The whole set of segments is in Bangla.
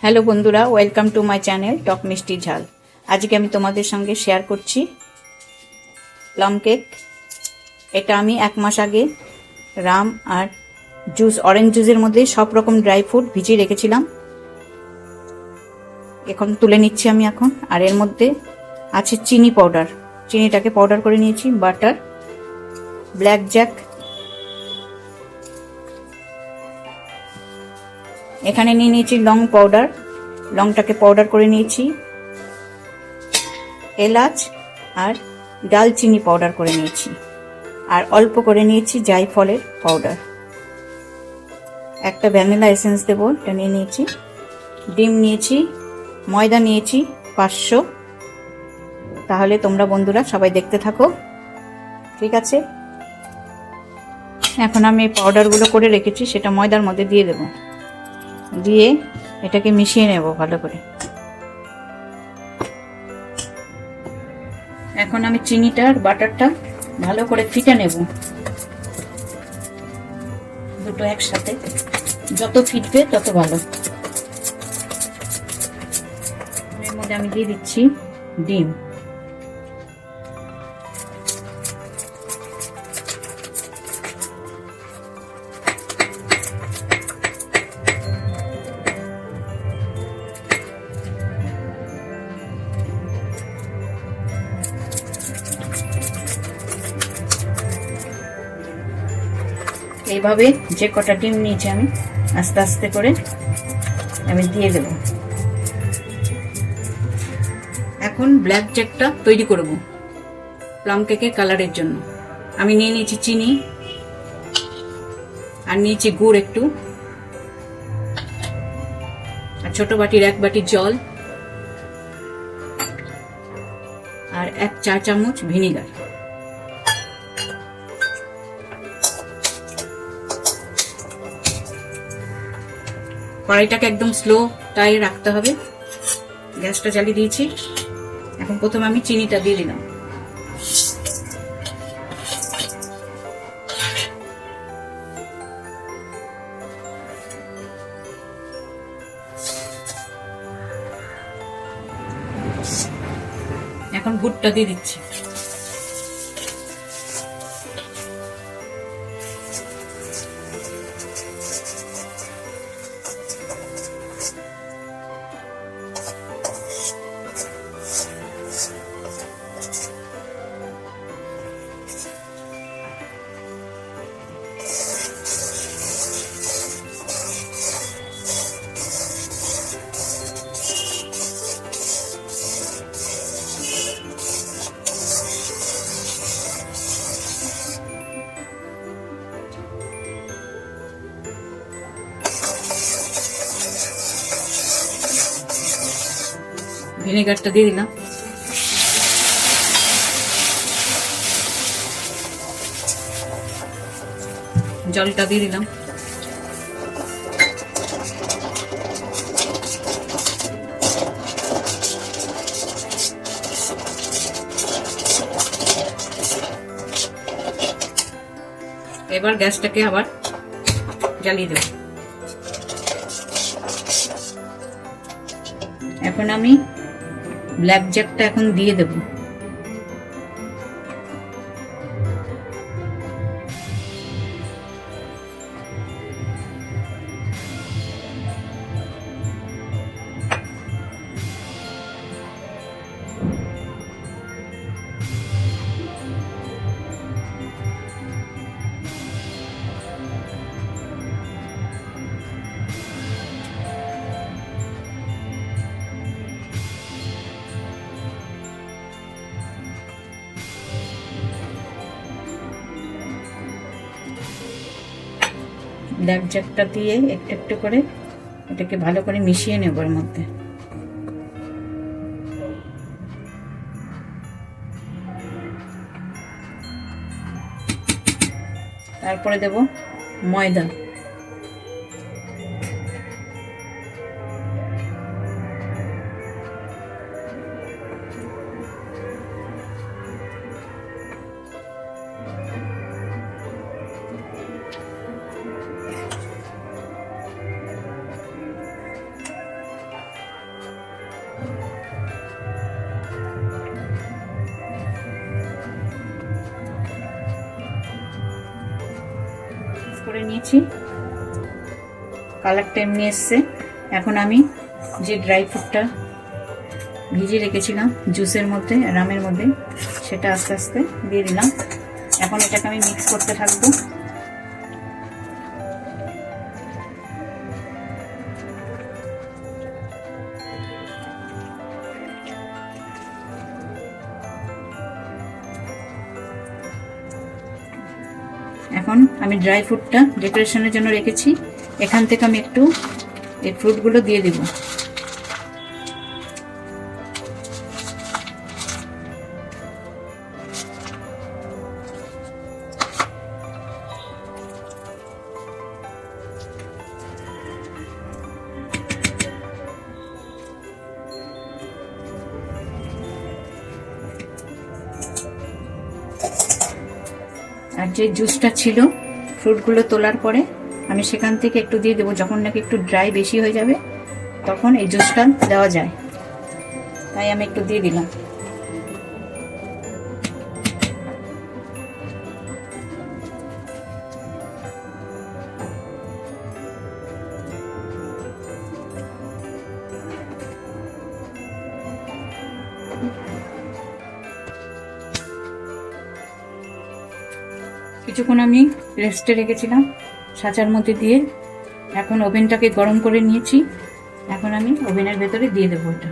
হ্যালো বন্ধুরা, ওয়েলকাম টু মাই চ্যানেল টক মিষ্টি ঝাল। আজকে আমি তোমাদের সঙ্গে শেয়ার করছি প্লাম কেক। এটা আমি 1 মাস আগে রাম আর অরেঞ্জ জুসের মধ্যে সব রকম ড্রাই ফ্রুট ভিজিয়ে রেখেছিলাম। এখন তুলে নিচ্ছি আমি এখন। আর এর মধ্যে আছে চিনি পাউডার, চিনিটাকে পাউডার করে নিয়েছি, বাটার, ব্ল্যাক জ্যাক, এখানে নিয়ে নিয়েছি লং পাউডার, লংটাকে পাউডার করে নিয়েছি, এলাচ আর ডালচিনি পাউডার করে নিয়েছি, আর অল্প করে নিয়েছি জায়ফলের পাউডার। একটা ভ্যানিলা এসেন্স দেবো, এটা নিয়ে নিয়েছি। ডিম নিয়েছি, ময়দা নিয়েছি 500। তাহলে তোমরা বন্ধুরা সবাই দেখতে থাকো, ঠিক আছে? এখন আমি এই পাউডারগুলো করে রেখেছি সেটা ময়দার মধ্যে দিয়ে দেব, দিয়ে এটাকে মিশিয়ে নেব ভালো করে। এখন আমি চিনিটা আর বাটারটা ভালো করে ফিটে নেব, দুটো একসাথে। যত ফিটবে তত ভালো। এর মধ্যে আমি দিয়ে দিচ্ছি ডিম। এইভাবে যে কটা ডিম নিয়েছি আমি আস্তে আস্তে করে আমি দিয়ে দেব। এখন ব্ল্যাক জ্যাকটা তৈরি করব প্লাম কেকের কালারের জন্য। আমি নিয়ে নিয়েছি চিনি আর নিয়েছি গুড় একটু, আর ছোট বাটির 1 বাটি জল, আর 1 চা চামচ ভিনিগার। কড়াইটাকে একদম স্লো টাই রাখতে হবে। গ্যাসটা জ্বালিয়ে দিয়েছি। এখন প্রথমে আমি চিনিটা দিয়ে দিলাম। এখন গুড়টা দিয়ে দিচ্ছি। ভিনেগারটা দিয়ে দিলাম। জলটা দিয়ে দিলাম। এবার গ্যাসটাকে আবার জ্বালিয়ে দেব। এখন আমি ব্ল্যাক জ্যাকটা এখন দিয়ে দেব। ব্ল্যাক জ্যাকটা দিয়ে একটু একটু করে এটাকে ভালো করে মিশিয়ে নেব এর মধ্যে। তারপরে দেব ময়দা। করে নিয়েছি, কালারটা এমনি এসছে। এখন আমি যে ড্রাই ফ্রুটটা ভিজিয়ে রেখেছিলাম জুসের মধ্যে, রামের মধ্যে, সেটা আস্তে আস্তে দিয়ে দিলাম। এখন এটাকে আমি মিক্স করতে থাকবো। এখন আমি ড্রাই ফ্রুটটা ডেকোরেশনের জন্য রেখেছি, এখান থেকে আমি একটু এই ফ্রুটগুলো দিয়ে দেব। আর যে জুসটা ছিল ফ্রুটগুলো তোলার পরে আমি সেখান থেকে একটু দিয়ে দেবো। যখন নাকি একটু ড্রাই বেশি হয়ে যাবে তখন এই জুসটা দেওয়া যায়, তাই আমি একটু দিয়ে দিলাম। কিছুক্ষণ আমি রেস্টে রেখেছিলাম সাঁচার মধ্যে দিয়ে। এখন ওভেনটাকে গরম করে নিয়েছি, এখন আমি ওভেনের ভেতরে দিয়ে দেবো এটা।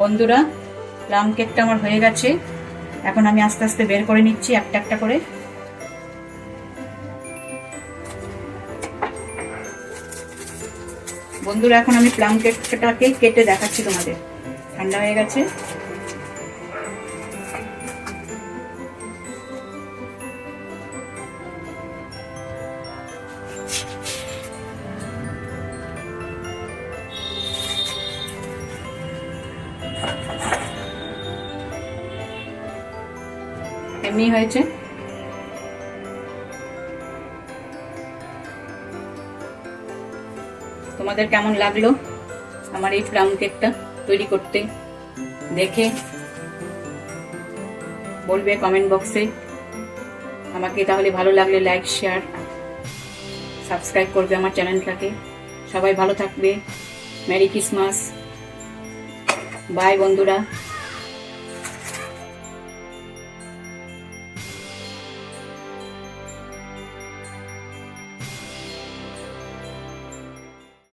বন্ধুরা, প্লাম কেকটা আমার হয়ে গেছে। এখন আমি আস্তে আস্তে বের করে নিচ্ছি একটা একটা করে। বন্ধুরা, এখন আমি প্লাম কেকটাকে কেটে দেখাচ্ছি তোমাদের। ঠান্ডা হয়ে গেছে। এমনি হয়েছে। তোমাদের কেমন লাগলো আমার এই প্লাম কেকটা তৈরি করতে? দেখে বলবে কমেন্ট বক্সে। আমাকে তাহলে ভালো লাগলে লাইক, শেয়ার, সাবস্ক্রাইব করবে আমার চ্যানেলটাকে। সবাই ভালো থাকবে। Merry Christmas. বাই বন্ধুরা।